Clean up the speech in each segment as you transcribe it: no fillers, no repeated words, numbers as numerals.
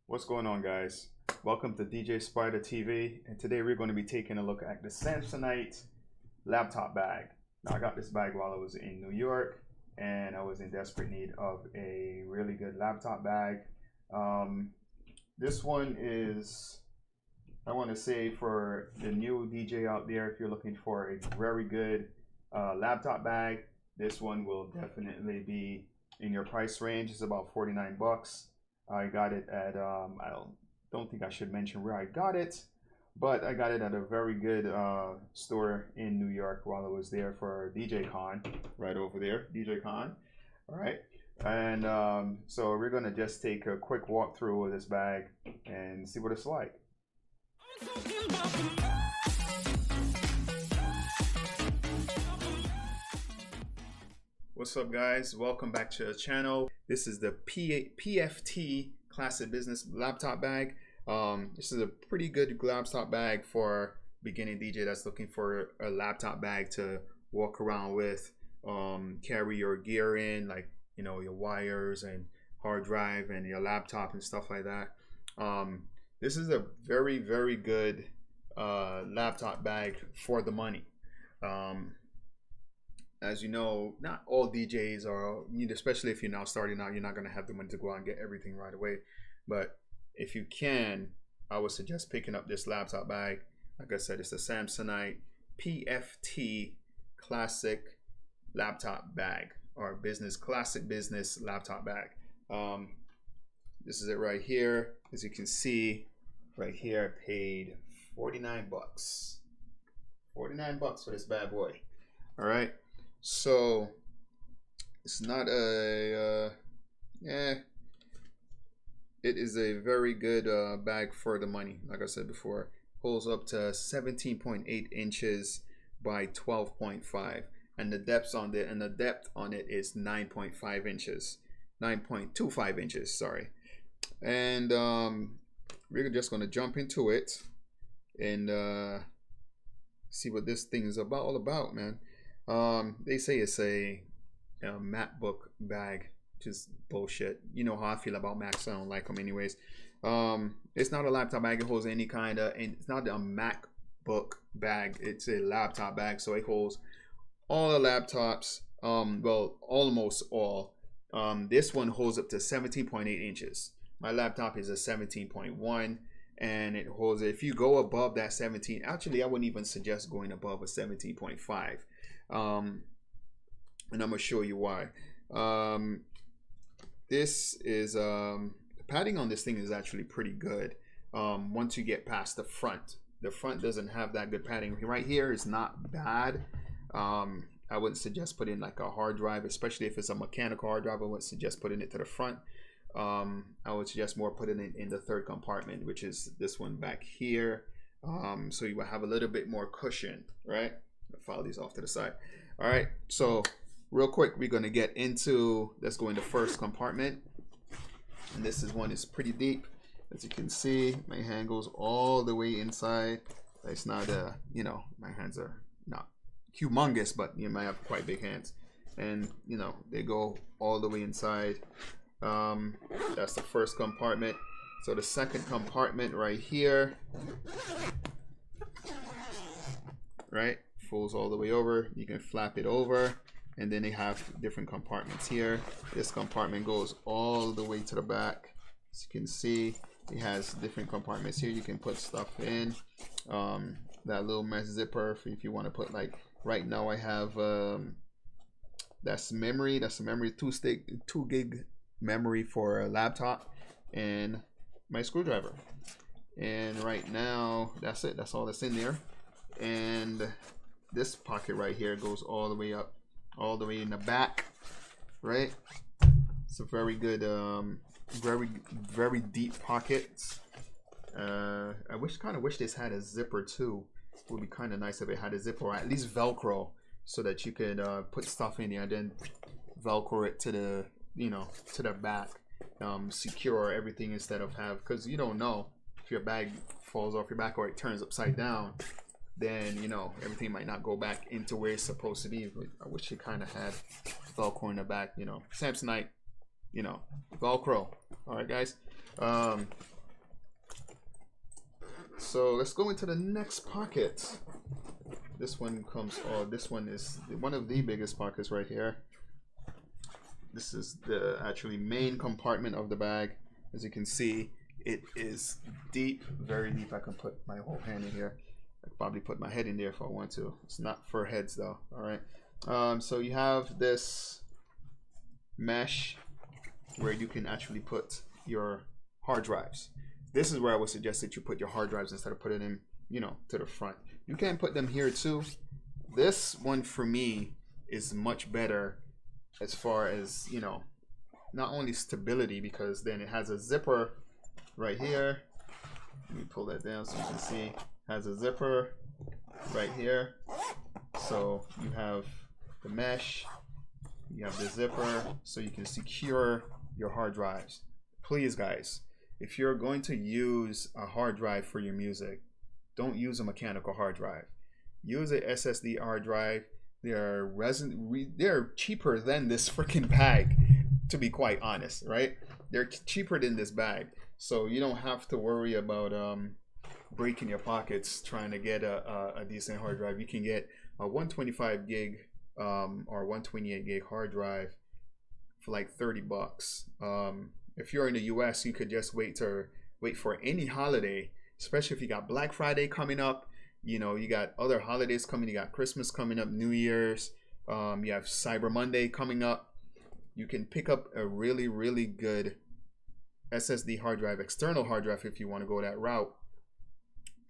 What's going on, guys? Welcome to DJ Spida TV, and today we're going to be taking a look at the Samsonite laptop bag. Now, I got this bag while I was in New York, and I was in desperate need of a really good laptop bag. This one is, I want to say, for the new DJ out there, if you're looking for a very good laptop bag, this one will definitely be in your price range. It's about 49 bucks. I got it at, I don't think I should mention where I got it, but I got it at a very good store in New York while I was there for DJ Con, right over there, DJ Con. All right. And so we're going to just take a quick walkthrough of this bag and see what it's like. What's up, guys? Welcome back to the channel. This is the PFT Classic Business Laptop Bag. This is a pretty good laptop bag for beginning DJ that's looking for a laptop bag to walk around with, carry your gear in, like, you know, your wires and hard drive and your laptop and stuff like that. This is a very, very good laptop bag for the money. As you know, not all DJs are, especially if you're now starting out, you're not going to have the money to go out and get everything right away. But if you can, I would suggest picking up this laptop bag. Like I said, it's a Samsonite PFT Classic Laptop Bag, or Classic Business Laptop Bag. This is it right here. As you can see, right here, I paid 49 bucks. 49 bucks for this bad boy. All right. So it's not it is a very good bag for the money. Like I said before, holds up to 17.8 inches by 12.5, and the depth on it is 9.5 inches, 9.25 inches, sorry. And we're just going to jump into it and see what this thing is all about, man. They say it's a MacBook bag, which is bullshit. You know how I feel about Macs. I don't like them anyways. It's not a laptop bag. It holds any kind of, and it's not a MacBook bag. It's a laptop bag, so it holds all the laptops. Well, almost all. This one holds up to 17.8 inches. My laptop is a 17.1, and it holds. If you go above that 17, actually, I wouldn't even suggest going above a 17.5. And I'm gonna show you why. This is the padding on this thing is actually pretty good. Once you get past the front doesn't have that good padding. Right here is not bad. I wouldn't suggest putting like a hard drive, especially if it's a mechanical hard drive. I wouldn't suggest putting it to the front. I would suggest more putting it in the third compartment, which is this one back here. So you will have a little bit more cushion, right? I'll file these off to the side. All right, so real quick, we're going to get into, let's go in the first compartment. And this one is pretty deep. As you can see, my hand goes all the way inside. It's not you know, my hands are not humongous, but you might have quite big hands, and you know, they go all the way inside. That's the first compartment. So the second compartment right here, right, folds all the way over. You can flap it over, and then they have different compartments here. This compartment goes all the way to the back. As you can see, it has different compartments here. You can put stuff in. That little mesh zipper if you want to put, like right now I have that's memory, 2 gig memory for a laptop, and my screwdriver. And right now that's it. That's all that's in there. And this pocket right here goes all the way up, all the way in the back, right? It's a very good, very deep pockets. I kind of wish this had a zipper too. It would be kind of nice if it had a zipper, or at least Velcro, so that you could put stuff in there and then Velcro it to the, you know, to the back, secure everything instead of because you don't know if your bag falls off your back or it turns upside down, then you know everything might not go back into where it's supposed to be. I wish it kind of had Velcro in the back, you know, Samsonite, you know, Velcro. All right, guys. So let's go into the next pocket. This one comes, oh, this one is one of the biggest pockets right here. This is the actually main compartment of the bag. As you can see, it is deep, very deep. I can put my whole hand in here. I could probably put my head in there if I want to. It's not for heads though. All right. So you have this mesh where you can actually put your hard drives. This is where I would suggest that you put your hard drives instead of putting them, you know, to the front. You can put them here too. This one for me is much better as far as, you know, not only stability, because then it has a zipper right here. Let me pull that down so you can see. Has a zipper right here. So you have the mesh, you have the zipper, so you can secure your hard drives. Please guys, if you're going to use a hard drive for your music, don't use a mechanical hard drive. Use a SSD hard drive. They're cheaper than this freaking bag, to be quite honest, right? They're cheaper than this bag, so you don't have to worry about breaking your pockets trying to get a decent hard drive. You can get a 125 gig or 128 gig hard drive for like 30 bucks. If you're in the US, you could just wait for any holiday, especially if you got Black Friday coming up. You know, you got other holidays coming. You got Christmas coming up, New Year's. You have Cyber Monday coming up. You can pick up a really, really good SSD hard drive, external hard drive, if you want to go that route,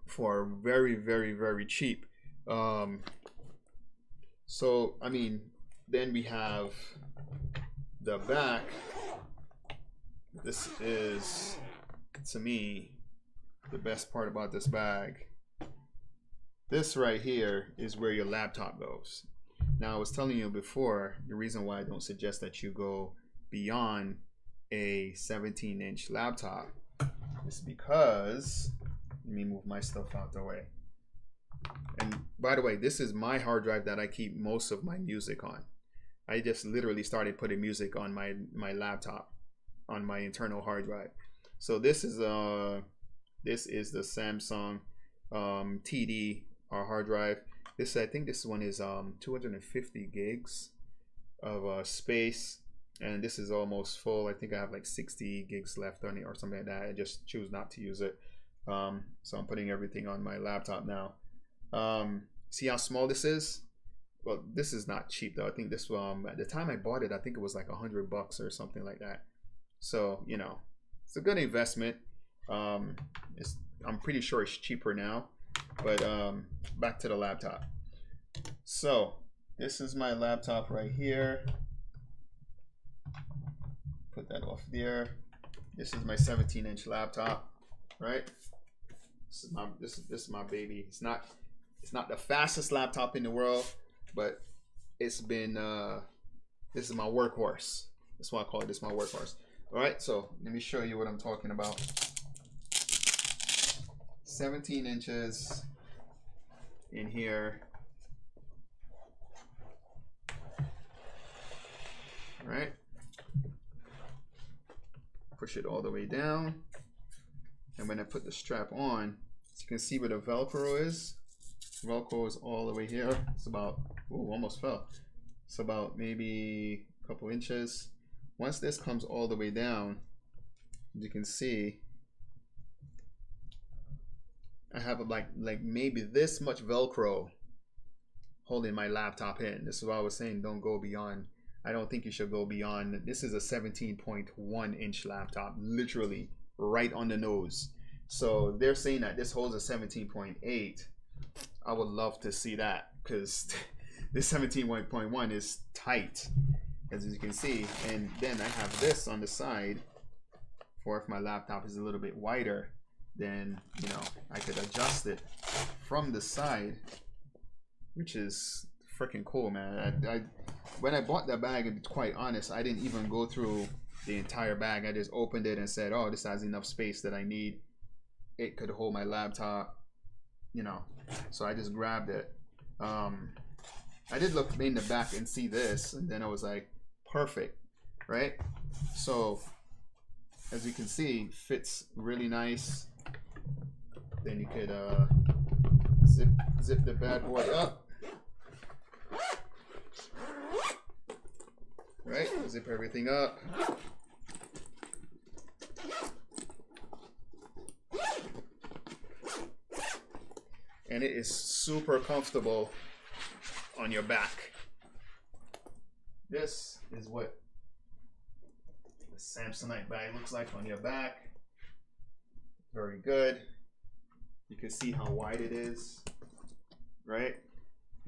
for very, very, very cheap. So, I mean, then we have the back. This is, to me, the best part about this bag. This right here is where your laptop goes. Now, I was telling you before, the reason why I don't suggest that you go beyond a 17-inch laptop is because, let me move my stuff out the way. And by the way, this is my hard drive that I keep most of my music on. I just literally started putting music on my laptop, on my internal hard drive. So this is the Samsung TD, our hard drive. This, I think this one is 250 gigs of space, and this is almost full. I think I have like 60 gigs left on it or something like that. I just choose not to use it. So I'm putting everything on my laptop now. See how small this is? Well, this is not cheap though. I think this at the time I bought it, I think it was like $100 or something like that. So, you know, it's a good investment. I'm pretty sure it's cheaper now. But back to the laptop. So this is my laptop right here. Put that off there. This is my 17-inch laptop, right? This is my baby. It's not the fastest laptop in the world, but it's been this is my workhorse. That's why I call it this my workhorse. All right, so let me show you what I'm talking about. 17 inches in here. All right. Push it all the way down. And when I put the strap on, as you can see where the Velcro is. Velcro is all the way here. It's about, ooh, almost fell. It's about maybe a couple inches. Once this comes all the way down, you can see I have like maybe this much Velcro holding my laptop in. This is what I was saying, don't go beyond. I don't think you should go beyond. This is a 17.1 inch laptop, literally right on the nose. So they're saying that this holds a 17.8. I would love to see that, because this 17.1 is tight, as you can see. And then I have this on the side for if my laptop is a little bit wider, then, you know, I could adjust it from the side, which is freaking cool, man. When I bought that bag, to be quite honest, I didn't even go through the entire bag. I just opened it and said, oh, this has enough space that I need. It could hold my laptop, you know, so I just grabbed it. I did look in the back and see this, and then I was like, perfect, right? So as you can see, fits really nice. then you could zip the bad boy up. Right, zip everything up. And it is super comfortable on your back. This is what the Samsonite bag looks like on your back. Very good. You can see how wide it is, right?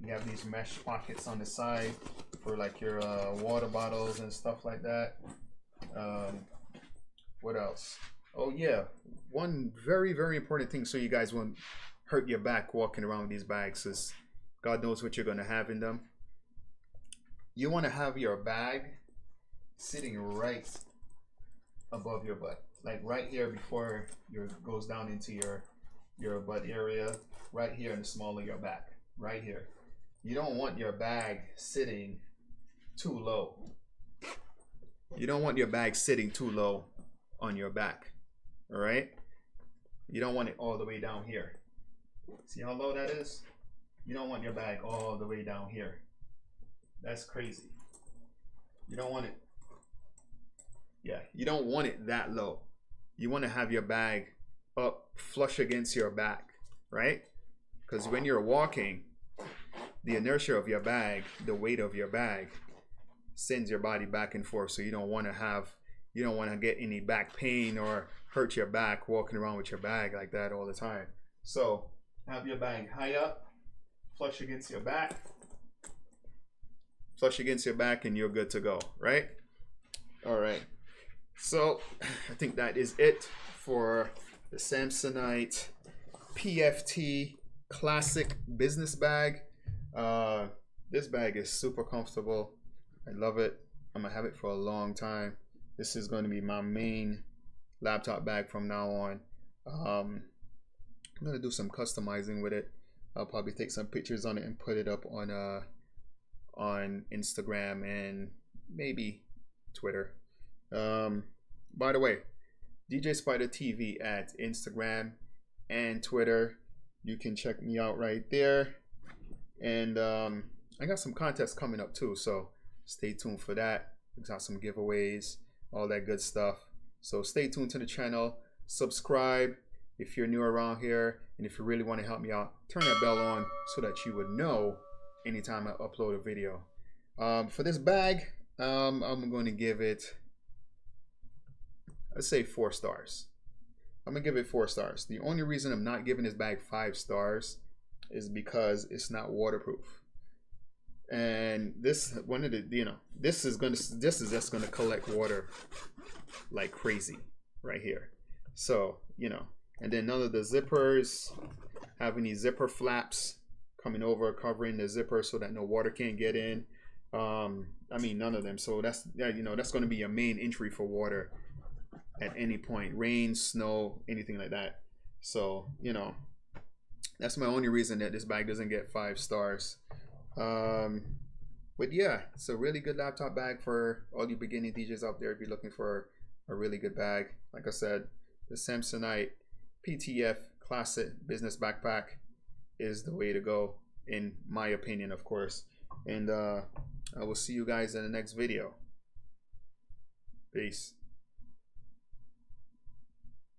You have these mesh pockets on the side for like your water bottles and stuff like that. What else? Oh yeah, one very, very important thing so you guys won't hurt your back walking around with these bags, is God knows what you're going to have in them. You want to have your bag sitting right above your butt, like right here before your goes down into your butt area, right here in the small of your back, right here. You don't want your bag sitting too low. You don't want your bag sitting too low on your back. All right, you don't want it all the way down here. See how low that is? You don't want your bag all the way down here. That's crazy. You don't want it. Yeah, you don't want it that low. You want to have your bag up flush against your back, right? Because when you're walking, the inertia of your bag, the weight of your bag, sends your body back and forth. So you don't want to get any back pain or hurt your back walking around with your bag like that all the time. So have your bag high up, flush against your back, and you're good to go, right? All right. So I think that is it for the Samsonite PFT Classic Business Bag. This bag is super comfortable. I love it. I'm gonna have it for a long time. This is going to be my main laptop bag from now on. I'm gonna do some customizing with it. I'll probably take some pictures on it and put it up on Instagram and maybe Twitter. By the way, DJ Spida TV at Instagram and Twitter. You can check me out right there. And I got some contests coming up too, so stay tuned for that. We got some giveaways, all that good stuff. So stay tuned to the channel. Subscribe if you're new around here, and if you really want to help me out, turn that bell on so that you would know anytime I upload a video. For this bag, I'm going to give it, let's say 4 stars. I'm gonna give it 4 stars. The only reason I'm not giving this bag 5 stars is because it's not waterproof. And this one of the, this is just gonna collect water like crazy right here. So, and then none of the zippers have any zipper flaps coming over covering the zipper so that no water can't get in. I mean, none of them. So that's that's going to be your main entry for water at any point, rain, snow, anything like that. So that's my only reason that this bag doesn't get 5 stars. But yeah, it's a really good laptop bag for all you beginning DJs out there if you're looking for a really good bag. Like I said, the Samsonite PTF Classic Business Backpack is the way to go, in my opinion, of course. And I will see you guys in the next video. Peace.